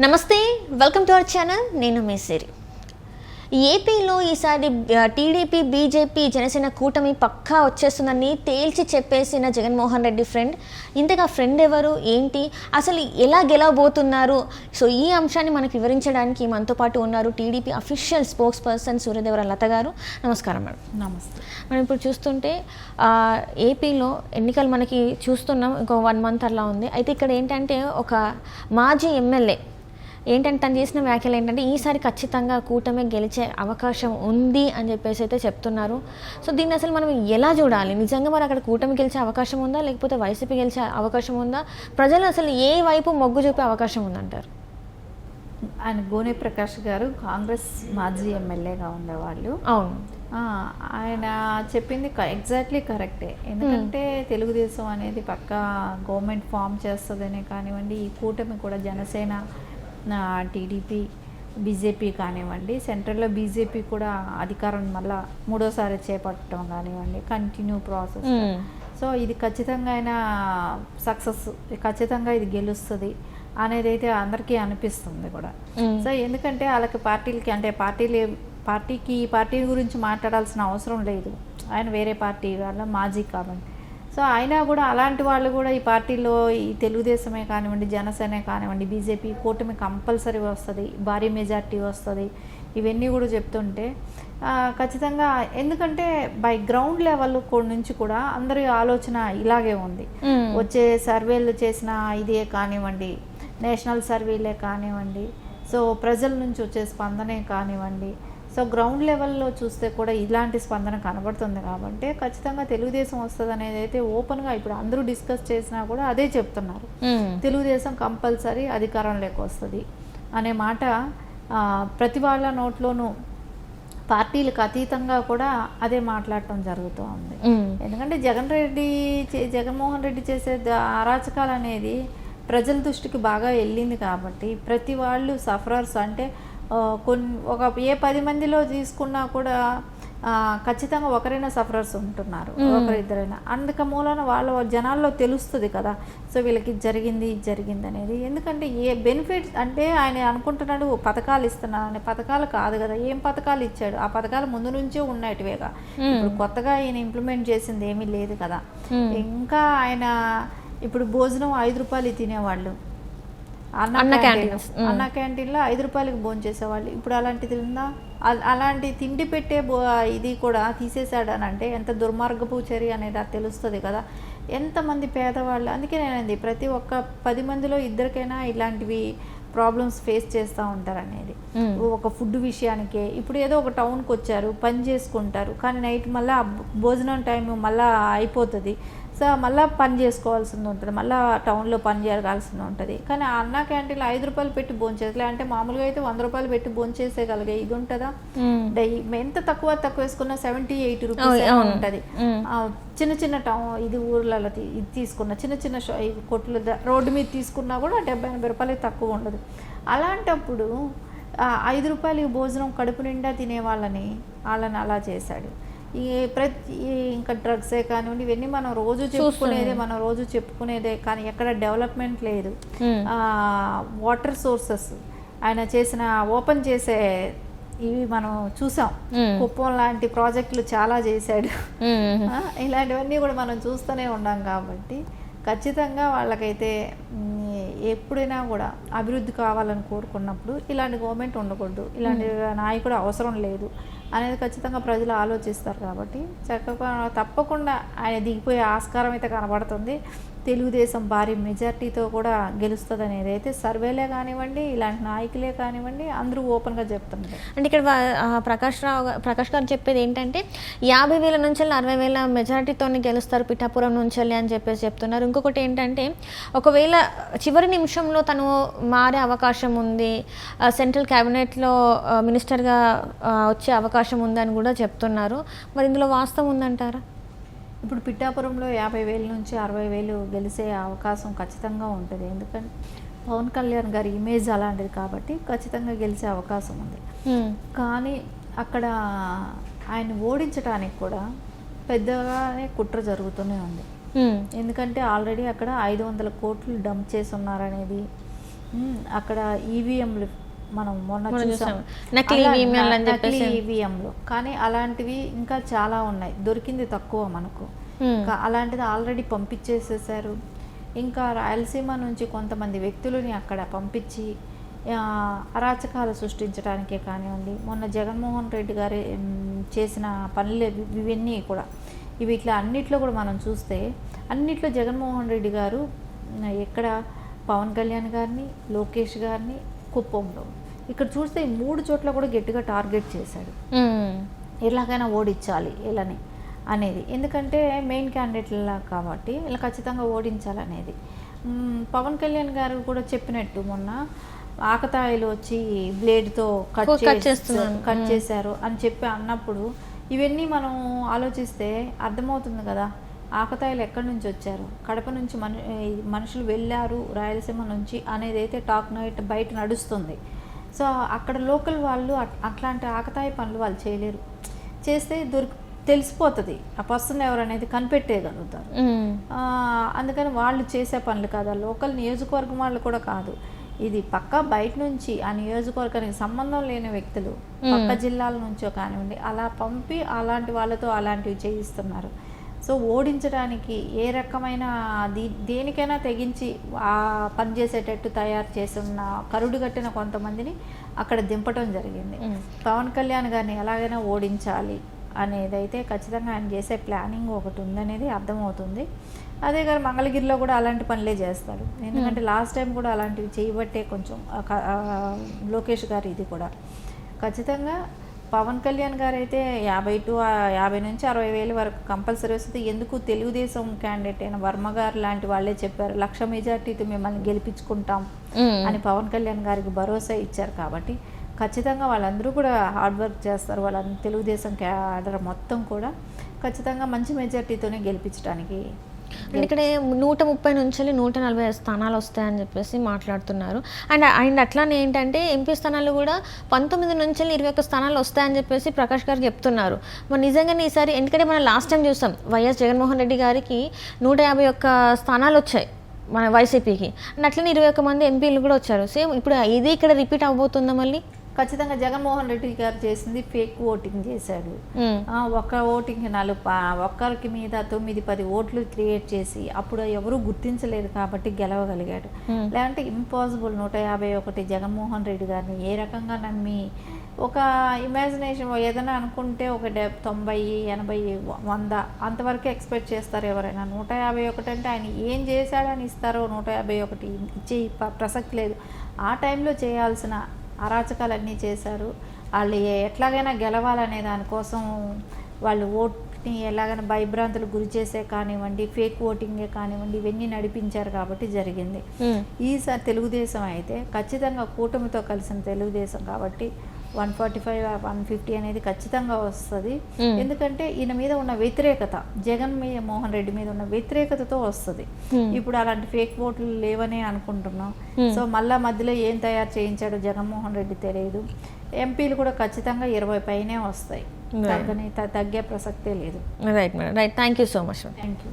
నమస్తే, welcome to our channel. నేను మీ సిరి. ఏపీలో ఈసారి టీడీపీ, బీజేపీ, జనసేన కూటమి పక్కా వచ్చేస్తుందని తేల్చి చెప్పేసిన జగన్మోహన్ రెడ్డి ఫ్రెండ్. ఇంతగా ఫ్రెండ్ ఎవరు, ఏంటి, అసలు ఎలా గెలవబోతున్నారు? సో ఈ అంశాన్ని మనకు వివరించడానికి మనతో పాటు ఉన్నారు TDP official spokesperson Suryadevara Latha garu. నమస్కారం మేడం. నమస్తే. మనం ఇప్పుడు చూస్తుంటే ఏపీలో ఎన్నికలు మనకి చూస్తున్నాం, ఇంకో 1 month అలా ఉంది. అయితే ఇక్కడ ఏంటంటే ఒక మాజీ ఎమ్మెల్యే ఏంటంటే తను చేసిన వ్యాఖ్యలు ఏంటంటే ఈసారి ఖచ్చితంగా కూటమి గెలిచే అవకాశం ఉంది అని చెప్పేసి అయితే చెప్తున్నారు. సో దీన్ని అసలు మనం ఎలా చూడాలి? నిజంగా మరి అక్కడ కూటమి గెలిచే అవకాశం ఉందా, లేకపోతే వైసీపీ గెలిచే అవకాశం ఉందా? ప్రజలు అసలు ఏ వైపు మొగ్గు చూపే అవకాశం ఉందంటారు? ఆయన గోనె ప్రకాష్ గారు కాంగ్రెస్ మాజీ ఎమ్మెల్యేగా ఉండేవాళ్ళు. అవును, ఆయన చెప్పింది ఎగ్జాక్ట్లీ కరెక్టే. ఎందుకంటే తెలుగుదేశం అనేది పక్కా గవర్నమెంట్ ఫామ్ చేస్తుందనే కానివ్వండి, ఈ కూటమి కూడా జనసేన, టీడీపీ, బీజేపీ కానివ్వండి, సెంట్రల్లో బీజేపీ కూడా అధికారం మళ్ళీ 3వసారి చేపట్టడం కానివ్వండి, కంటిన్యూ ప్రాసెస్. సో ఇది ఖచ్చితంగా అయినా సక్సెస్, ఖచ్చితంగా ఇది గెలుస్తుంది అనేది అయితే అందరికీ అనిపిస్తుంది కూడా. సో ఎందుకంటే వాళ్ళకి పార్టీలకి అంటే పార్టీకి ఈ పార్టీ గురించి మాట్లాడాల్సిన అవసరం లేదు. ఆయన వేరే పార్టీ వాళ్ళ మాజీ కాబట్టి. సో అయినా కూడా అలాంటి వాళ్ళు కూడా ఈ పార్టీలో ఈ తెలుగుదేశమే కానివ్వండి, జనసేనే కానివ్వండి, బీజేపీ కూటమి కంపల్సరీ వస్తుంది, భారీ మెజార్టీ వస్తుంది, ఇవన్నీ కూడా చెప్తుంటే ఖచ్చితంగా. ఎందుకంటే బై గ్రౌండ్ లెవెల్ నుంచి కూడా అందరి ఆలోచన ఇలాగే ఉంది. వచ్చే సర్వేలు చేసిన ఇదే కానివ్వండి, నేషనల్ సర్వేలే కానివ్వండి, సో ప్రజల నుంచి వచ్చే స్పందనే కానివ్వండి, సో గ్రౌండ్ లెవెల్లో చూస్తే కూడా ఇలాంటి స్పందన కనబడుతుంది. కాబట్టి ఖచ్చితంగా తెలుగుదేశం వస్తుంది అనేది అయితే ఓపెన్గా ఇప్పుడు అందరూ డిస్కస్ చేసినా కూడా అదే చెప్తున్నారు. తెలుగుదేశం కంపల్సరీ అధికారంలోకి వస్తుంది అనే మాట ప్రతి వాళ్ళ నోట్లోనూ పార్టీలకు అతీతంగా కూడా అదే మాట్లాడటం జరుగుతూ ఉంది. ఎందుకంటే జగన్మోహన్ రెడ్డి చేసే అరాచకాలు అనేది ప్రజల దృష్టికి బాగా వెళ్ళింది. కాబట్టి ప్రతి వాళ్ళు సఫరర్స్ అంటే ఒక 10 మందిలో తీసుకున్నా కూడా ఖచ్చితంగా ఒకరైనా సఫరర్స్ ఉంటున్నారు, ఒకరిద్దరైనా. అందుక మూలన వాళ్ళ జనాల్లో తెలుస్తుంది కదా, సో వీళ్ళకి ఇది జరిగింది అనేది. ఎందుకంటే ఏ బెనిఫిట్స్ అంటే ఆయన అనుకుంటున్నాడు పథకాలు ఇస్తున్నాను అనే పథకాలు కాదు కదా. ఏం పథకాలు ఇచ్చాడు? ఆ పథకాలు ముందు నుంచే ఉన్నట్టువేగా, ఇప్పుడు కొత్తగా ఈయన ఇంప్లిమెంట్ చేసింది ఏమీ లేదు కదా. ఇంకా ఆయన ఇప్పుడు భోజనం 5 రూపాయలు తినేవాళ్ళు, అన్న క్యాంటీన్లో 5 రూపాయలకి భోజనం చేసేవాళ్ళు. ఇప్పుడు అలాంటిది ఉందా? అలాంటి తిండి పెట్టే ఇది కూడా తీసేశాడు అని అంటే ఎంత దుర్మార్గపు చర్య అనేది అది తెలుస్తుంది కదా. ఎంతమంది పేదవాళ్ళు, అందుకే నేనంది ప్రతి ఒక్క 10 మందిలో 2కైనా ఇలాంటివి ప్రాబ్లమ్స్ ఫేస్ చేస్తూ ఉంటారు అనేది. ఒక ఫుడ్ విషయానికే ఇప్పుడు ఏదో ఒక టౌన్కి వచ్చారు, పని చేసుకుంటారు, కానీ నైట్ మళ్ళీ భోజనం టైం మళ్ళీ అయిపోతుంది. సో మళ్ళీ పని చేసుకోవాల్సింది ఉంటుంది, మళ్ళీ టౌన్లో పని చేయాల్సింది ఉంటుంది. కానీ ఆ అన్న క్యాంటీన్లో 5 రూపాయలు పెట్టి భోంచేసలే అంటే మామూలుగా అయితే 100 రూపాయలు పెట్టి భోంచేసేగలిగే ఇది ఉంటుందా? ఎంత తక్కువ వేసుకున్నా 70-80 రూపీస్ ఉంటుంది. చిన్న టౌన్ ఇది ఊర్లలో ఇది తీసుకున్న చిన్న కొట్లు రోడ్డు మీద తీసుకున్నా కూడా 70-80 రూపాయలకి తక్కువ ఉండదు. అలాంటప్పుడు 5 రూపాయలకి భోజనం కడుపు నిండా తినే వాళ్ళని అలా చేశాడు. ఇంకా డ్రగ్సే కానివ్వండి, ఇవన్నీ మనం రోజు చెప్పుకునేదే కానీ ఎక్కడ డెవలప్మెంట్ లేదు. వాటర్ సోర్సెస్ ఆయన ఓపెన్ చేసే ఇవి మనం చూసాం. కుప్పం లాంటి ప్రాజెక్టులు చాలా చేశాడు. ఇలాంటివన్నీ కూడా మనం చూస్తూనే ఉన్నాం. కాబట్టి ఖచ్చితంగా వాళ్ళకైతే ఎప్పుడైనా కూడా అభివృద్ధి కావాలని కోరుకున్నప్పుడు ఇలాంటి గవర్నమెంట్ ఉండకూడదు, ఇలాంటి నాయకుడు అవసరం లేదు అనేది ఖచ్చితంగా ప్రజలు ఆలోచిస్తారు. కాబట్టి చక్కగా తప్పకుండా ఆయన దిగిపోయే ఆస్కారం అయితే కనబడుతుంది. తెలుగుదేశం భారీ మెజార్టీతో కూడా గెలుస్తుంది అనేది అయితే సర్వేలే కానివ్వండి, ఇలాంటి నాయకులే కానివ్వండి, అందరూ ఓపెన్గా చెప్తున్నారు. అంటే ఇక్కడ ప్రకాష్ గారు చెప్పేది ఏంటంటే 50,000 నుంచి 60,000 మెజారిటీతో గెలుస్తారు పిఠాపురం నుంచి అని చెప్పేసి చెప్తున్నారు. ఇంకొకటి ఏంటంటే ఒకవేళ చివరి నిమిషంలో తను మారే అవకాశం ఉంది, సెంట్రల్ క్యాబినెట్లో మినిస్టర్గా వచ్చే అవకాశం ఉందని కూడా చెప్తున్నారు. మరి ఇందులో వాస్తవం ఉందంటారా? ఇప్పుడు పిఠాపురంలో 50,000 నుంచి 60,000 గెలిచే అవకాశం ఖచ్చితంగా ఉంటుంది. ఎందుకంటే పవన్ కళ్యాణ్ గారి ఇమేజ్ అలాంటిది కాబట్టి ఖచ్చితంగా గెలిచే అవకాశం ఉంది. కానీ అక్కడ ఆయన ఓడించడానికి కూడా పెద్దగానే కుట్ర జరుగుతూనే ఉంది. ఎందుకంటే ఆల్రెడీ అక్కడ 500 కోట్లు డంప్ చేసి ఉన్నారనేది, అక్కడ ఈవీఎంలు మనం మొన్న చూసాం, చూసాం. నకిలీ ఈవీఎంలు అని చెప్పేసి. నకిలీ ఈవీఎంలు. కానీ అలాంటివి ఇంకా చాలా ఉన్నాయి, దొరికింది తక్కువ మనకు. ఇంకా అలాంటిది ఆల్రెడీ పంపించేసేసారు. ఇంకా రాయలసీమ నుంచి కొంతమంది వ్యక్తులని అక్కడ పంపించి అరాచకాలు సృష్టించడానికే కానివ్వండి, మొన్న జగన్మోహన్ రెడ్డి గారు చేసిన పనులు ఇవన్నీ కూడా, వీటిలో అన్నిట్లో కూడా మనం చూస్తే అన్నిట్లో జగన్మోహన్ రెడ్డి గారు ఎక్కడ పవన్ కళ్యాణ్ గారిని, లోకేష్ గారిని, కుప్పంలో ఇక్కడ చూస్తే ఈ 3 చోట్ల కూడా గట్టిగా టార్గెట్ చేశాడు. ఎలాగైనా ఓడించాలి వీళ్ళని అనేది, ఎందుకంటే మెయిన్ క్యాండిడేట్ల కాబట్టి ఇలా ఖచ్చితంగా ఓడించాలనేది. పవన్ కళ్యాణ్ గారు కూడా చెప్పినట్టు మొన్న ఆకతాయిలు వచ్చి బ్లేడ్తో కట్ చేశారు అని చెప్పి అన్నప్పుడు ఇవన్నీ మనం ఆలోచిస్తే అర్థమవుతుంది కదా, ఆకతాయిలు ఎక్కడి నుంచి వచ్చారు, కడప నుంచి మనుషులు వెళ్ళారు రాయలసీమ నుంచి అనేది అయితే టాక్ నైట్ బయట నడుస్తుంది. సో అక్కడ లోకల్ వాళ్ళు అట్లాంటి ఆకతాయి పనులు వాళ్ళు చేయలేరు, చేస్తే తెలిసిపోతుంది ఆ పర్సన్ ఎవరు అనేది కనిపెట్టేయగలుగుతారు. అందుకని వాళ్ళు చేసే పనులు కాదు, లోకల్ నియోజకవర్గం వాళ్ళు కూడా కాదు, ఇది పక్కా బయట నుంచి ఆ నియోజకవర్గానికి సంబంధం లేని వ్యక్తులు పక్క జిల్లాల నుంచో కానివ్వండి అలా పంపి అలాంటి వాళ్ళతో అలాంటివి చేయిస్తున్నారు. సో ఓడించడానికి ఏ రకమైన దేనికైనా తెగించి ఆ పనిచేసేటట్టు తయారు చేస్తున్న కరుడు కట్టిన కొంతమందిని అక్కడ దింపడం జరిగింది. పవన్ కళ్యాణ్ గారిని ఎలాగైనా ఓడించాలి అనేది అయితే ఖచ్చితంగా ఆయన చేసే ప్లానింగ్ ఒకటి ఉందనేది అర్థమవుతుంది. అదే గారు మంగళగిరిలో కూడా అలాంటి పనులే చేస్తాడు, ఎందుకంటే లాస్ట్ టైం కూడా అలాంటివి చేయబట్టే కొంచెం లోకేష్ గారు ఇది కూడా ఖచ్చితంగా. పవన్ కళ్యాణ్ గారు అయితే 50 నుంచి 60 వేల వరకు కంపల్సరీ వస్తుంది. ఎందుకు తెలుగుదేశం క్యాండిడేట్ అయిన వర్మ గారు లాంటి వాళ్ళే చెప్పారు 1,00,000 మెజార్టీతో మిమ్మల్ని గెలిపించుకుంటాం అని పవన్ కళ్యాణ్ గారికి భరోసా ఇచ్చారు. కాబట్టి ఖచ్చితంగా వాళ్ళందరూ కూడా హార్డ్ వర్క్ చేస్తారు, వాళ్ళ తెలుగుదేశం క్యాడర్ మొత్తం కూడా ఖచ్చితంగా మంచి మెజార్టీతోనే గెలిపించడానికి. ఇక్కడ 130 నుంచి 140 స్థానాలు వస్తాయని చెప్పేసి మాట్లాడుతున్నారు. అండ్ అట్లానే ఏంటంటే ఎంపీ స్థానాలు కూడా 19 నుంచి 21 స్థానాలు వస్తాయని చెప్పేసి ప్రకాష్ గారు చెప్తున్నారు. మరి నిజంగానే ఈసారి, ఎందుకంటే మనం లాస్ట్ టైం చూసాం వైఎస్ జగన్మోహన్ రెడ్డి గారికి 151 స్థానాలు వచ్చాయి మన వైసీపీకి, అండ్ అట్లనే 21 మంది ఎంపీలు కూడా వచ్చారు. సేమ్ ఇప్పుడు ఇది ఇక్కడ రిపీట్ అవబోతుందా మళ్ళీ? ఖచ్చితంగా జగన్మోహన్ రెడ్డి గారు చేసింది ఫేక్ ఓటింగ్ చేశాడు. ఒక్క ఓటింగ్ ఒక్కరికి మీద 9-10 ఓట్లు క్రియేట్ చేసి అప్పుడు ఎవరు గుర్తించలేదు కాబట్టి గెలవగలిగాడు. లేదంటే ఇంపాసిబుల్ 151 జగన్మోహన్ రెడ్డి గారిని ఏ రకంగా నమ్మి ఒక ఇమాజినేషన్ ఏదైనా అనుకుంటే ఒక 90, 80, 100 అంతవరకు ఎక్స్పెక్ట్ చేస్తారు ఎవరైనా. 151 అంటే ఆయన ఏం చేశాడని ఇస్తారో 151 ఇచ్చే ప్రసక్తి లేదు. ఆ టైంలో చేయాల్సిన అరాచకాలన్నీ చేశారు. వాళ్ళు ఎట్లాగైనా గెలవాలనే దానికోసం వాళ్ళు ఓట్ని ఎలాగైనా భయభ్రాంతులకు గురి చేసే కానివ్వండి, ఫేక్ ఓటింగే కానివ్వండి, ఇవన్నీ నడిపించారు కాబట్టి జరిగింది. ఈసారి తెలుగుదేశం అయితే ఖచ్చితంగా కూటమితో కలిసిన తెలుగుదేశం కాబట్టి 145 150 అనేది ఖచ్చితంగా వస్తుంది. ఎందుకంటే ఈయన మీద ఉన్న వ్యతిరేకత, మోహన్ రెడ్డి మీద ఉన్న వ్యతిరేకతతో వస్తుంది. ఇప్పుడు అలాంటి ఫేక్ ఓట్లు లేవనే అనుకుంటున్నాం. సో మళ్ళా మధ్యలో ఏం తయారు చేయించాడో జగన్మోహన్ రెడ్డి తెలియదు. ఎంపీలు కూడా ఖచ్చితంగా 20 పైనే వస్తాయి, తగ్గే ప్రసక్తే లేదు. Right madam, right. Thank you so much. Thank you.